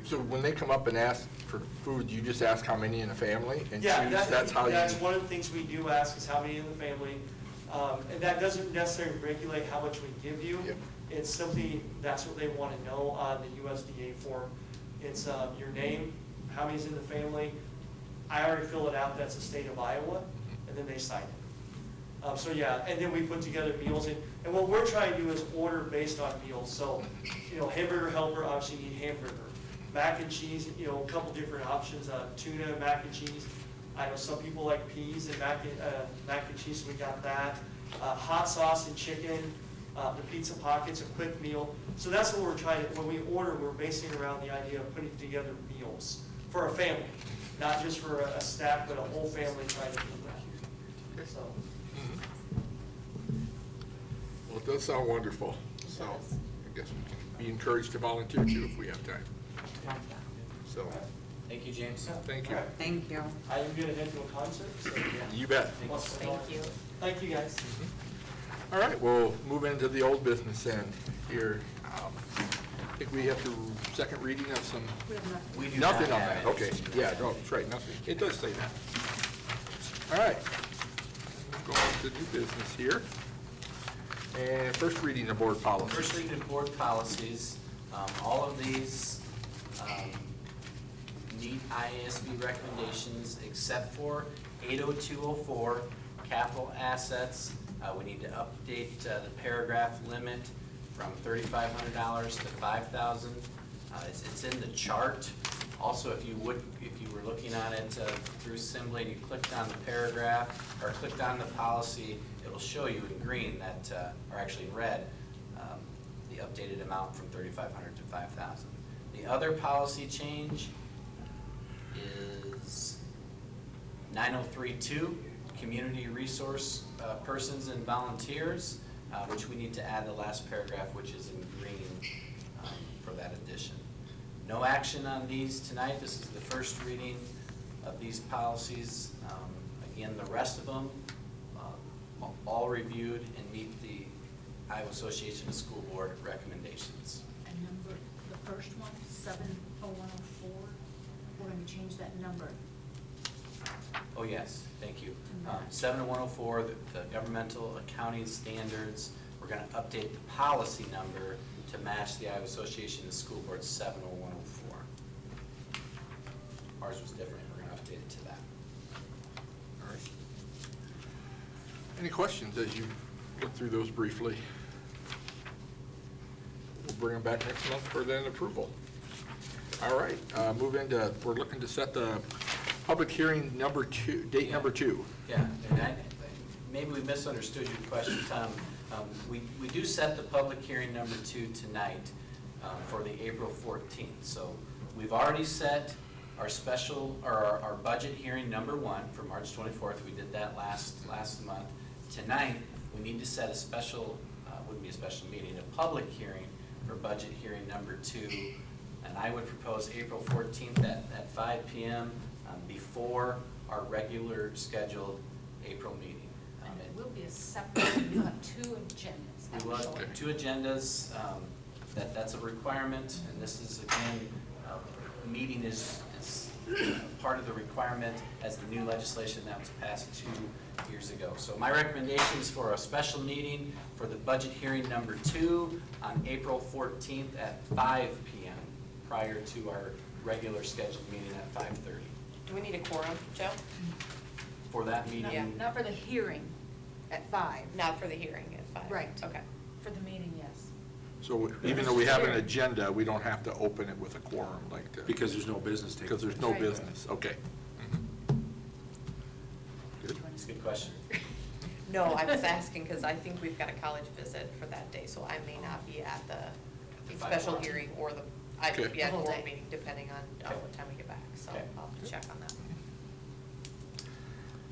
So when they come up and ask for food, you just ask how many in a family and Yeah, choose, that's one of the things we do ask is how many in the family. And that doesn't necessarily regulate how much we give you. Yep. It's simply, that's what they want to know on the USDA form. It's your name, how many's in the family. I already fill it out, that's the state of Iowa, and then they sign it. So yeah, and then we put together meals. And what we're trying to do is order based on meals. So, hamburger helper, obviously you need hamburger. Mac and cheese, a couple different options, tuna, mac and cheese. I know some people like peas and mac and cheese, so we got that. Hot sauce and chicken, the pizza pockets, a quick meal. So that's what we're trying to, when we order, we're basing it around the idea of putting together meals for a family, not just for a staff, but a whole family trying to do that. So. Well, it does sound wonderful. So I guess we can be encouraged to volunteer too if we have time. Love that. So, Thank you, James. thank you. Thank you. I am going to head to a concert, so yeah. You bet. Thank you. Thank you, guys. All right, we'll move into the old business end here. I think we have to second reading of some, We do nothing not on have that. Okay, yeah, no, that's right, nothing. It does say that. All right. We'll go on to new business here. And first reading of board policy. First reading of board policies, all of these meet IASB recommendations except for 80204, capital assets. We need to update the paragraph limit from $3,500 to $5,000. It's in the chart. Also, if you were looking on it through Assembly and you clicked on the paragraph or clicked on the policy, it'll show you in green that, or actually in red, the updated amount from $3,500 to $5,000. The other policy change is 9032, community resource persons and volunteers, which we need to add the last paragraph, which is in green for that addition. No action on these tonight. This is the first reading of these policies. Again, the rest of them, all reviewed and meet the Iowa Association of School Board recommendations. And number, the first one, 70104, we're going to change that number. Oh, yes, thank you. 70104, the governmental accounting standards, we're going to update the policy number to match the Iowa Association of School Boards 70104. Ours was different, we're going to update it to that. All right. Any questions as you look through those briefly? We'll bring them back next month for then approval. All right, move into, we're looking to set the public hearing number 2, date number 2. Yeah, and maybe we misunderstood your question, Tom. We do set the public hearing number 2 tonight for the April 14th. So we've already set our special, or our budget hearing number 1 for March 24th. We did that last month. Tonight, we need to set a special, wouldn't be a special meeting, a public hearing for budget hearing number 2. And I would propose April 14th at 5 p.m. Before our regular scheduled April meeting. And it will be a separate, we'll have 2 agendas. We will have 2 agendas. That's a requirement, and this is, again, meeting is part of the requirement as the new legislation that was passed 2 years ago. So my recommendation is for a special meeting for the budget hearing number 2 on April 14th at 5 p.m. prior to our regular scheduled meeting at 5:30. Do we need a quorum, Joe? For that meeting? Yeah. Not for the hearing at 5. Not for the hearing at 5? Right. Okay. For the meeting, yes. So even though we have an agenda, we don't have to open it with a quorum like that? Because there's no business taking Because there's no Right. business, okay. Good. That's a good question. No, I was asking because I think we've got a college visit for that day, so I may not be at the special hearing or I could Okay. be at The a whole board day. meeting depending on Okay. what time we get back, so Okay. I'll have to check on that.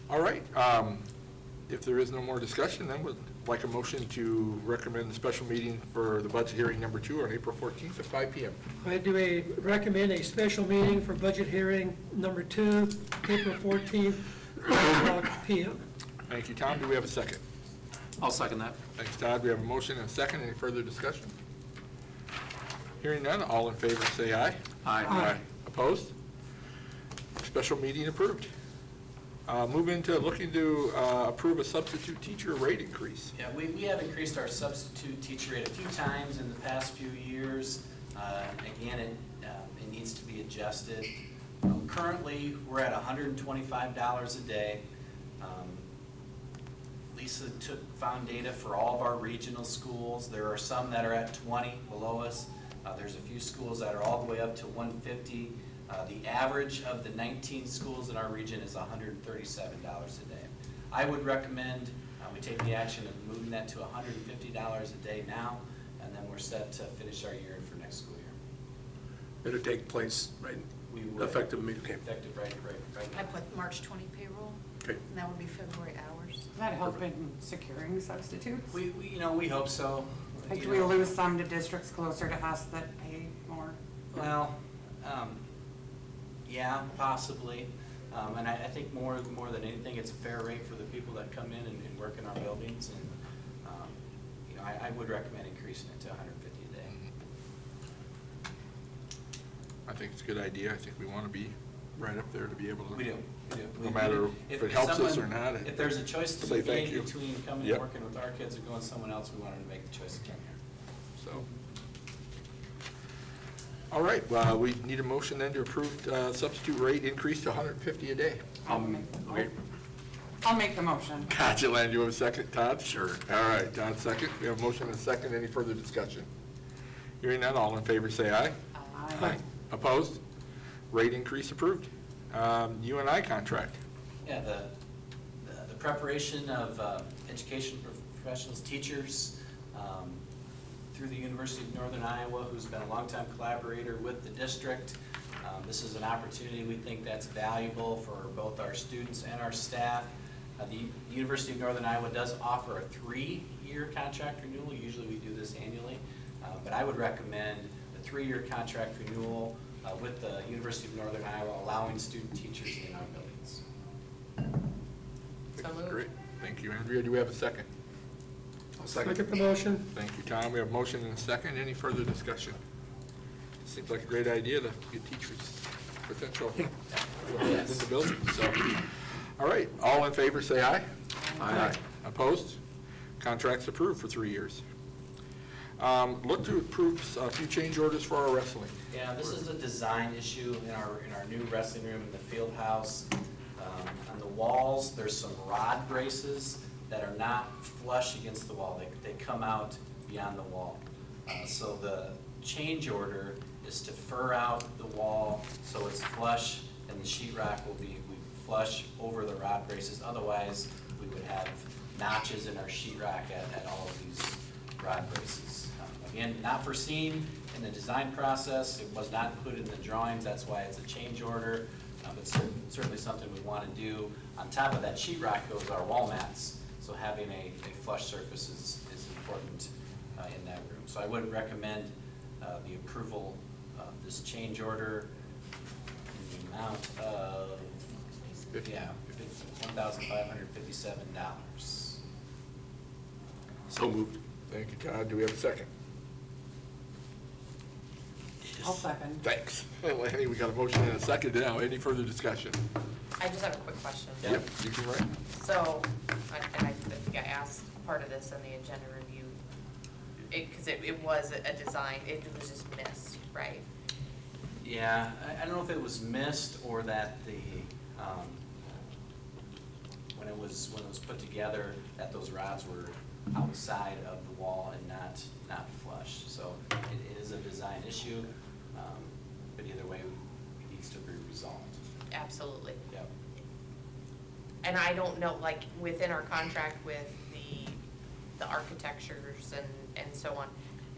All right, if there is no more discussion, then we'd like a motion to recommend the special meeting for the budget hearing number 2 on April 14th at 5 p.m. I do recommend a special meeting for budget hearing number 2, April 14th, 5 p.m. Thank you, Tom. Do we have a second? I'll second that. Thanks, Todd. We have a motion and a second. Any further discussion? Hearing none, all in favor say aye. Aye. Opposed? Special meeting approved. Move into looking to approve a substitute teacher rate increase. Yeah, we have increased our substitute teacher rate a few times in the past few years. Again, it needs to be adjusted. Currently, we're at $125 a day. Lisa found data for all of our regional schools. There are some that are at 20 below us. There's a few schools that are all the way up to 150. The average of the 19 schools in our region is $137 a day. I would recommend we take the action of moving that to $150 a day now, and then we're set to finish our year for next school year. It'll take place, right, We would. effective immediately, okay. Effective right I now. put March 20 payroll, Okay. and that would be February hours. Does that help in securing substitutes? We hope so. Like, You do we know, lose some to districts closer to us that pay more? Well, yeah, possibly. And I think more than anything, it's a fair rate for the people that come in and work in our buildings. And, I would recommend increasing it to $150 a day. I think it's a good idea. I think we want to be right up there to be able to. We do. No matter if it helps us or not. If there's a choice to say be thank made you. between coming Yep. and working with our kids or going somewhere else, we wanted to make the choice to come here. So. All right, well, we need a motion then to approve substitute rate increase to $150 a day. Okay. I'll make the motion. Gotcha, Len, you have a second, Todd? Sure. All right, Todd, second. We have a motion and a second. Any further discussion? Hearing none, all in favor say aye. Aye. Opposed? Rate increase approved. UNI contract. Yeah, the preparation of education professionals, teachers, through the University of Northern Iowa, who's been a longtime collaborator with the district. This is an opportunity we think that's valuable for both our students and our staff. The University of Northern Iowa does offer a 3-year contract renewal. Usually we do this annually, but I would recommend the 3-year contract renewal with the University of Northern Iowa, allowing student teachers in our buildings. So moved. Great. Thank you, Andrea. Do we have a second? I'll second. Second the motion. Thank you, Tom. We have a motion and a second. Any further discussion? Seems like a great idea to get teachers potential in the building, so. All right, all in favor, say aye. Aye. Opposed? Contract's approved for 3 years. Look to approve a few change orders for our wrestling. Yeah, this is a design issue in our new wrestling room in the field house. On the walls, there's some rod braces that are not flush against the wall. They come out beyond the wall. So the change order is to fur out the wall so it's flush, and the sheetrock will be flush over the rod braces. Otherwise, we would have notches in our sheetrock at all of these rod braces. Again, not foreseen in the design process. It was not included in the drawings. That's why it's a change order. But certainly something we want to do. On top of that sheetrock goes our wall mats. So having a flush surface is important in that room. So I would recommend the approval of this change order in the amount of $1,557. So moved. Thank you, Todd. Do we have a second? I'll second. Thanks. Lanny, we got a motion and a second now. Any further discussion? I just have a quick question. Yep, you can write. So, and I think I asked part of this in the agenda review, because it was a design, it was just missed, right? Yeah, I don't know if it was missed or that the, when it was put together, that those rods were outside of the wall and not flush. So it is a design issue, but either way, it needs to be resolved. Absolutely. Yep. And I don't know, like, within our contract with the architectures and so on,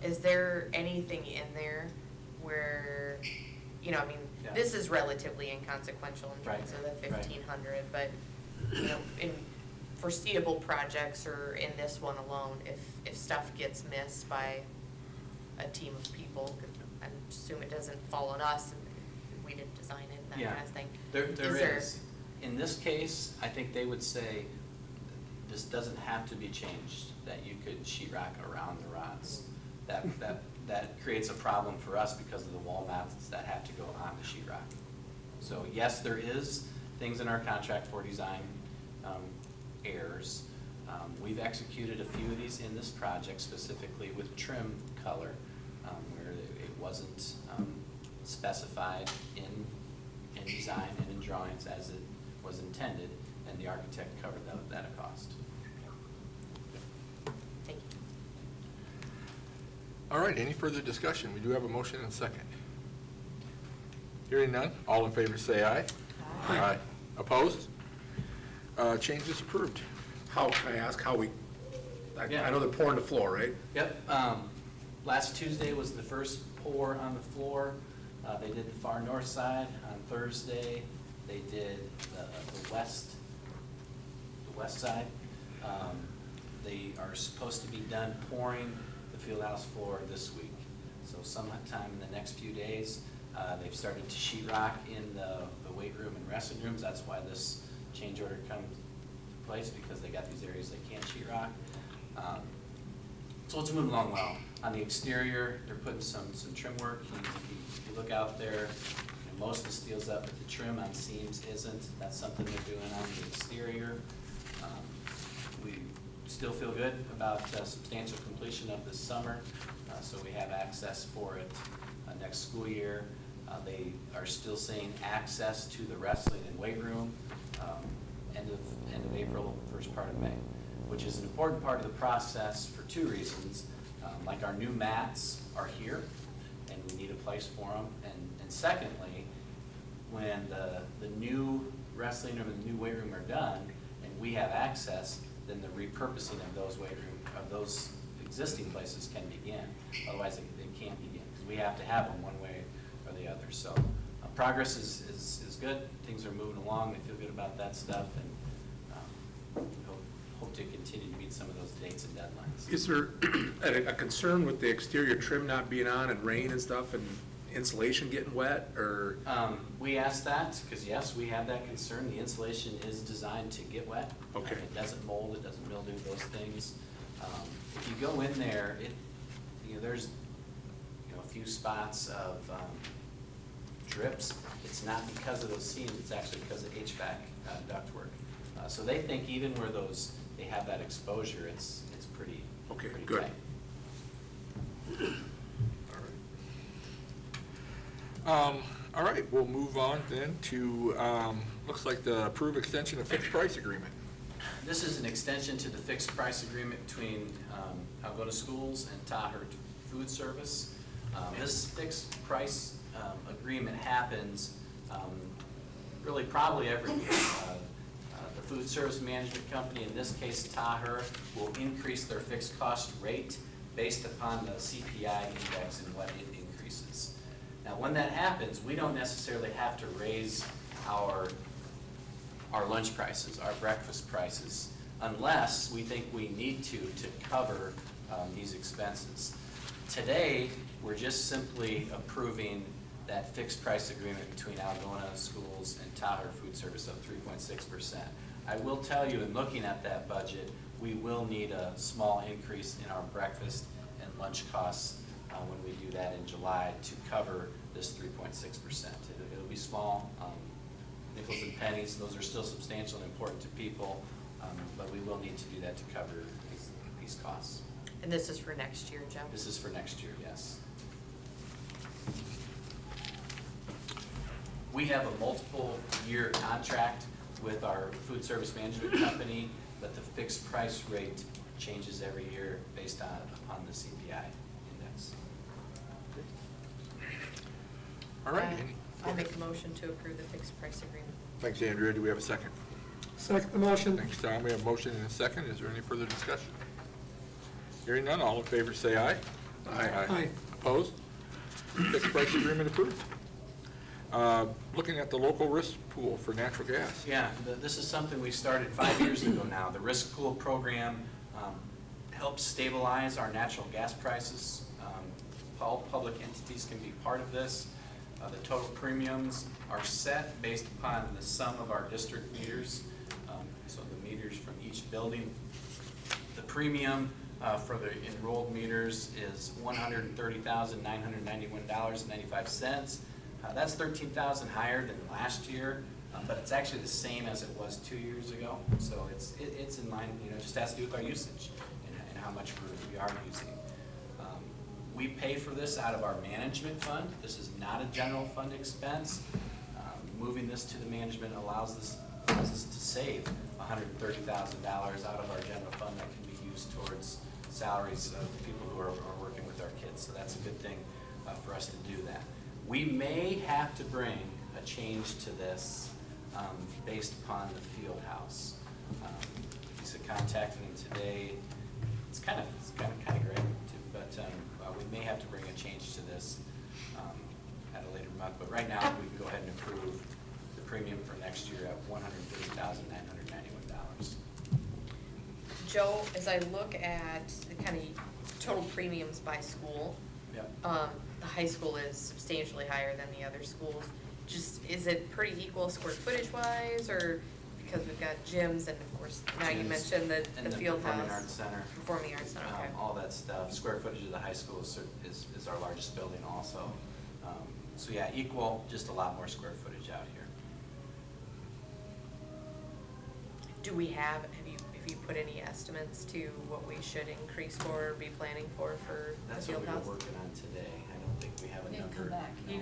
is there anything in there where, you know, I mean, Yeah. this is relatively inconsequential in terms Right, of the right. 1,500, but, you know, in foreseeable projects or in this one alone, if stuff gets missed by a team of people, I assume it doesn't fall on us, we didn't design it and that Yeah. kind of thing. There there- is. In this case, I think they would say this doesn't have to be changed, that you could sheetrock around the rods. That creates a problem for us because of the wall mats that have to go on the sheetrock. So yes, there is things in our contract for design errors. We've executed a few of these in this project, specifically with trim color, where it wasn't specified in design and in drawings as it was intended, and the architect covered that at a cost. Thank you. All right, any further discussion? We do have a motion and a second. Hearing none, all in favor say aye. Aye. Opposed? Change is approved. How, can I ask how we, Yeah. I know they're pouring the floor, right? Yep, last Tuesday was the first pour on the floor. They did the far north side. On Thursday, they did the west side. They are supposed to be done pouring the field house floor this week. So sometime in the next few days, they've started to sheetrock in the weight room and wrestling rooms. That's why this change order comes to place, because they got these areas they can't sheetrock. So it's moving along well. On the exterior, they're putting some trim work. If you look out there, you know, most of the steel's up, but the trim on seams isn't. That's something they're doing on the exterior. We still feel good about substantial completion of this summer, so we have access for it next school year. They are still saying access to the wrestling and weight room, end of April, first part of May, which is an important part of the process for two reasons. Like our new mats are here, and we need a place for them. And secondly, when the new wrestling room and the new weight room are done, and we have access, then the repurposing of those weight room, of those existing places can begin. Otherwise, they can't begin, because we have to have them one way or the other. So progress is good. Things are moving along. They feel good about that stuff, and hope to continue to meet some of those dates and deadlines. Is there a concern with the exterior trim not being on and rain and stuff and insulation getting wet, or? We asked that, because yes, we have that concern. The insulation is designed to get wet. Okay. It doesn't mold, it doesn't mildew, those things. If you go in there, there's a few spots of drips. It's not because of those seams, it's actually because of HVAC ductwork. So they think even where they have that exposure, it's pretty, Okay, pretty good. tight. All right, we'll move on then to, looks like the approved extension of fixed price agreement. This is an extension to the fixed price agreement between Algona Schools and Tahoe Food Service. This fixed price agreement happens really probably every year. The food service management company, in this case Tahoe, will increase their fixed cost rate based upon the CPI index and what it increases. Now, when that happens, we don't necessarily have to raise our lunch prices, our breakfast prices, unless we think we need to cover these expenses. Today, we're just simply approving that fixed price agreement between Algona Schools and Tahoe Food Service of 3.6%. I will tell you, in looking at that budget, we will need a small increase in our breakfast and lunch costs when we do that in July to cover this 3.6%. It'll be small, nickels and pennies. Those are still substantial and important to people, but we will need to do that to cover these costs. And this is for next year, Jeff? This is for next year, yes. We have a multiple year contract with our food service management company, but the fixed price rate changes every year based upon the CPI index. All right. I'll make a motion to approve the fixed price agreement. Thanks, Andrea. Do we have a second? Second the motion. Thanks, Tom. We have a motion and a second. Is there any further discussion? Hearing none, all in favor say aye. Aye. Opposed? Fixed price agreement approved. Looking at the local risk pool for natural gas. Yeah, this is something we started 5 years ago now. The risk pool program helps stabilize our natural gas prices. All public entities can be part of this. The total premiums are set based upon the sum of our district meters, so the meters from each building. The premium for the enrolled meters is $130,991.95. That's $13,000 higher than last year, but it's actually the same as it was 2 years ago. So it's in line, just has to do with our usage and how much we are using. We pay for this out of our management fund. This is not a general fund expense. Moving this to the management allows us to save $130,000 out of our general fund that can be used towards salaries of people who are working with our kids. So that's a good thing for us to do that. We may have to bring a change to this based upon the field house. Lisa contacted me today. It's kind of great, but we may have to bring a change to this at a later month. But right now, we can go ahead and approve the premium for next year at $130,991. Joe, as I look at the kind of total premiums by school, Yep. The high school is substantially higher than the other schools. Is it pretty equal square footage wise, or because we've got gyms and of course, now you Gyms mentioned the field house? Performing Arts Center. Performing Arts Center, okay. All that stuff. Square footage of the high school is our largest building also. So yeah, equal, just a lot more square footage out here. Do we have if you put any estimates to what we should increase for or be planning for the That's what field we were house? working on today. I don't think we have a Didn't number. come back. No.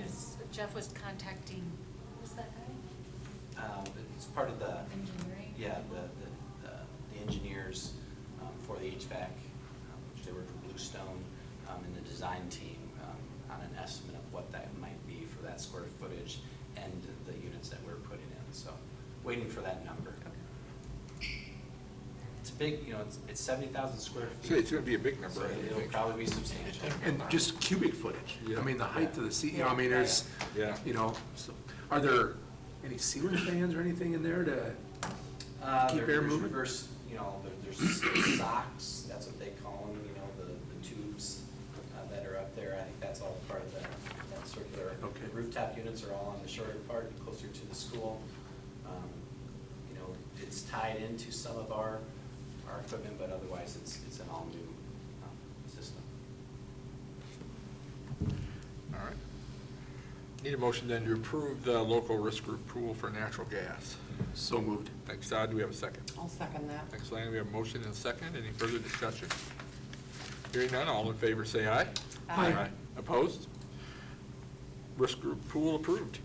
Jeff was contacting, who's that guy? It's part of the, Engineering? yeah, the engineers for the HVAC, which they were from Bluestone, and the design team on an estimate of what that might be for that square footage and the units that we're putting in. So waiting for that number. It's big, it's 70,000 square feet. So it's gonna be a big number, So I it'll think. probably be substantial. And just cubic footage. Yeah. I mean, the height of the I mean, there's, Yeah. so, are there any ceiling fans or anything in there to keep air There's moving? reverse, there's socks, that's what they call them, the tubes that are up there. I think that's all part of that circular. Okay. The rooftop units are all on the shorter part, closer to the school. It's tied into some of our equipment, but otherwise it's an all-new system. All right. Need a motion then to approve the local risk group pool for natural gas. So moved. Thanks, Todd. Do we have a second? I'll second that. Thanks, Lana. We have a motion and a second. Any further discussion? Hearing none, all in favor say aye. Aye. Opposed? Risk group pool approved.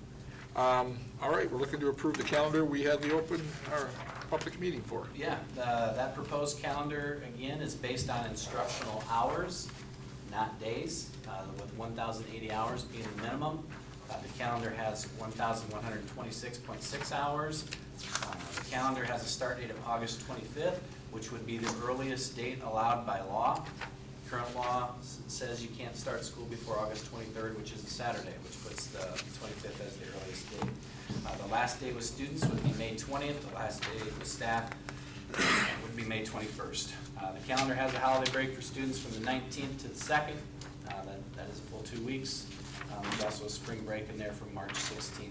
All right, we're looking to approve the calendar we had the our public meeting for. Yeah, that proposed calendar, again, is based on instructional hours, not days, with 1,080 hours being the minimum. The calendar has 1,126.6 hours. The calendar has a start date of August 25th, which would be the earliest date allowed by law. Current law says you can't start school before August 23rd, which is a Saturday, which puts the 25th as the earliest date. The last day with students would be May 20th. The last day with staff would be May 21st. The calendar has a holiday break for students from the 19th to the 2nd. That is a full 2 weeks. There's also a spring break in there from March 16th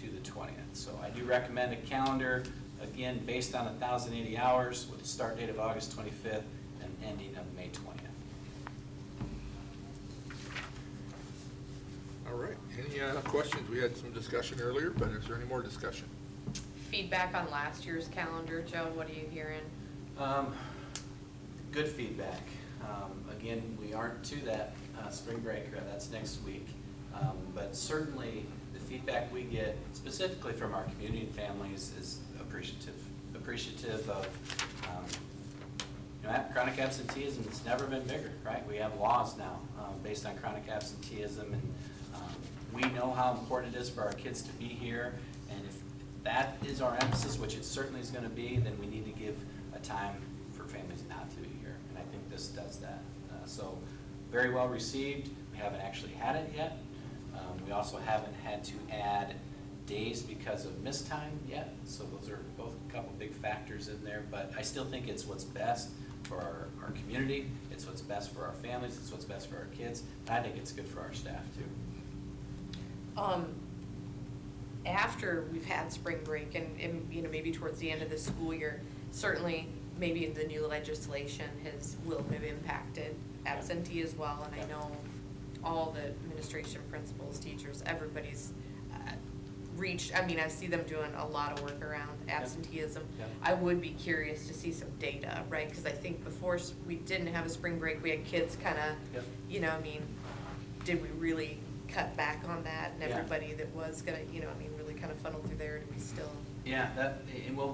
to the 20th. So I do recommend a calendar, again, based on 1,080 hours with a start date of August 25th and ending of May 20th. All right, any questions? We had some discussion earlier, but is there any more discussion? Feedback on last year's calendar, Joe, what are you hearing? Good feedback. Again, we aren't to that spring break, that's next week. But certainly, the feedback we get specifically from our community and families is appreciative of, chronic absenteeism. It's never been bigger, right? We have laws now based on chronic absenteeism, and we know how important it is for our kids to be here. And if that is our emphasis, which it certainly is going to be, then we need to give a time for families not to be here. And I think this does that. So very well received. We haven't actually had it yet. We also haven't had to add days because of missed time yet. So those are both a couple big factors in there. But I still think it's what's best for our community. It's what's best for our families. It's what's best for our kids. And I think it's good for our staff too. After we've had spring break and maybe towards the end of the school year, certainly maybe the new legislation will have impacted absentee as well. And I know all the administration, principals, teachers, everybody's I see them doing a lot of work around absenteeism. Yep. I would be curious to see some data, right? Because I think before we didn't have a spring break, we had kids kind of, Yep. did we really cut back on that? And Yeah. everybody that was gonna, really kind of funnel through there, to be still. Yeah, and we'll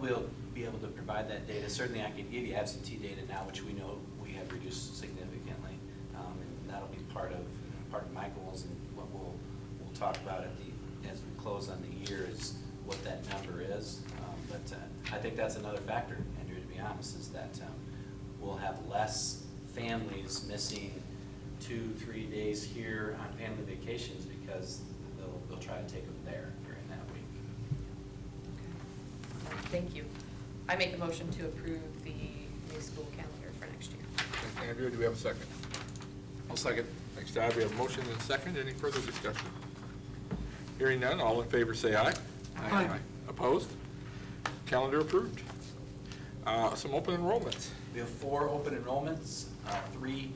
be able to provide that data. Certainly, I could give you absentee data now, which we know we have reduced significantly, and that'll be part of my goals and what we'll talk about as we close on the year is what that number is. But I think that's another factor, Andrew, to be honest, is that we'll have less families missing 2-3 days here on family vacations because they'll try to take them there during that week. Okay. Thank you. I make a motion to approve the new school calendar for next year. Thanks, Andrew. Do we have a second? I'll second. Thanks, Todd. We have a motion and a second. Any further discussion? Hearing none, all in favor say aye. Aye. Opposed? Calendar approved. Some open enrollments. We have 4 open enrollments, 3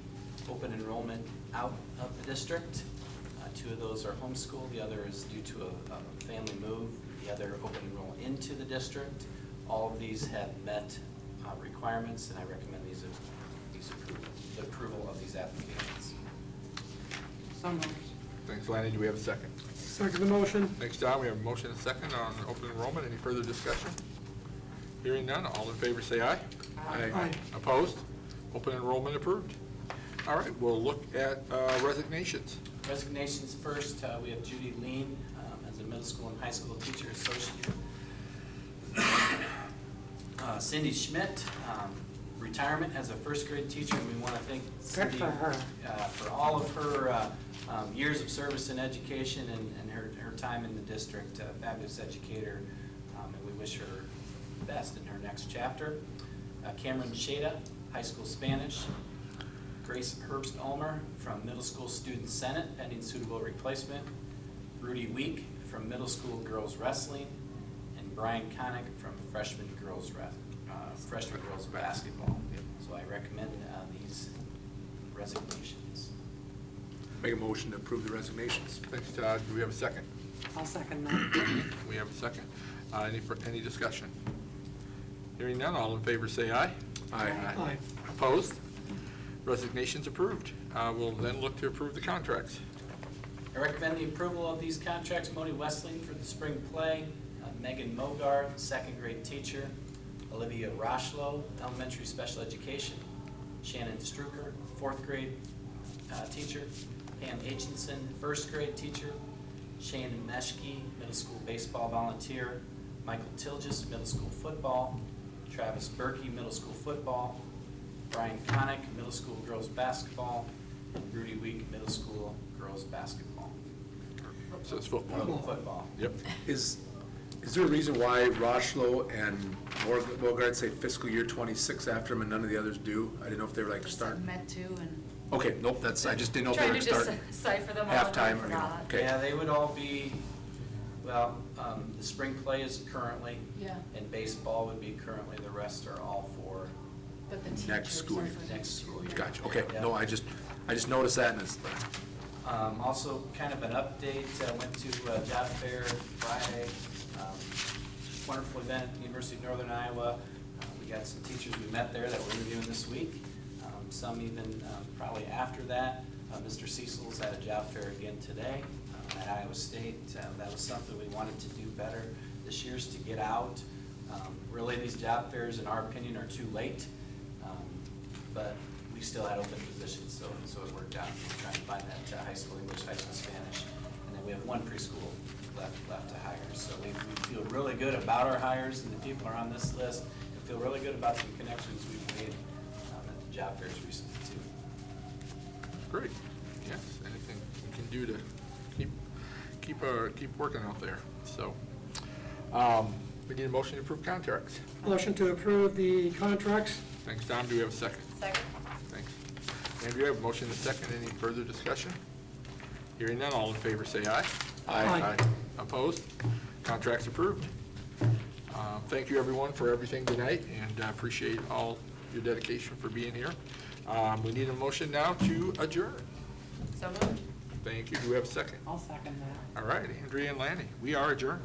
open enrollment out of the district. 2 of those are homeschool, the other is due to a family move, the other open enroll into the district. All of these have met requirements, and I recommend the approval of these applications. So moved. Thanks, Lanny. Do we have a second? Second the motion. Thanks, John. We have a motion and a second on open enrollment. Any further discussion? Hearing none. All in favor, say aye. Aye. Opposed? Open enrollment approved. All right, we'll look at resignations. Resignations first, we have Judy Lean as a middle school and high school teacher associate. Cindy Schmidt, retirement as a first grade teacher, and we want to thank Cindy for her. For all of her years of service in education and her time in the district. Fabulous educator, and we wish her the best in her next chapter. Cameron Shada, high school Spanish. Grace Herbst Ulmer from Middle School Student Senate, pending suitable replacement. Rudy Week from Middle School Girls Wrestling. And Brian Connick from Freshman Girls Basketball. So I recommend these resignations. Make a motion to approve the resignations. Thanks, Todd. Do we have a second? I'll second that. We have a second. Any discussion? Hearing none. All in favor, say aye. Aye. Opposed? Resignations approved. We'll then look to approve the contracts. I recommend the approval of these contracts. Moni Westling for the spring play, Megan Mogard, second grade teacher, Olivia Rochlow, elementary special education, Shannon Struker, fourth grade teacher, Pam Aitchison, first grade teacher, Shannon Meshke, middle school baseball volunteer, Michael Tilgis, middle school football, Travis Berkey, middle school football, Brian Connick, middle school girls basketball, and Rudy Week, middle school girls basketball. So it's football. Football. Yep. Is there a reason why Rochlow and Bogart say fiscal year 26 after them and none of the others do? I didn't know if they were like starting. Met to and Okay, nope, I just didn't know if they trying were to starting decipher them all. halftime or, you know, okay. Yeah, they would all be, well, the spring play is currently, Yeah, and baseball would be currently, the rest are all for but the teachers. Next school year. next school year. Gotcha, okay, Yeah. no, I just noticed that and it's, Also, kind of an update, went to job fair Friday, wonderful event at the University of Northern Iowa. We got some teachers we met there that we're interviewing this week, some even probably after that. Mr. Cecil's at a job fair again today at Iowa State. That was something we wanted to do better this year, is to get out. Really, these job fairs, in our opinion, are too late, but we still had open positions, so it worked out. We're trying to find that high school English, high school Spanish, and then we have one preschool left to hire. So we feel really good about our hires, and the people are on this list, and feel really good about some connections we've made at the job fairs recently too. Great. Yes, anything we can do to keep working out there. So, we need a motion to approve contracts. Motion to approve the contracts. Thanks, Tom. Do we have a second? Second? Thanks. Andrew, you have a motion and a second. Any further discussion? Hearing none, all in favor say aye. Aye. Opposed? Contracts approved. Thank you, everyone, for everything tonight, and I appreciate all your dedication for being here. We need a motion now to adjourn. So moved. Thank you. Do we have a second? I'll second that. All right, Andrea and Lanny, we are adjourned.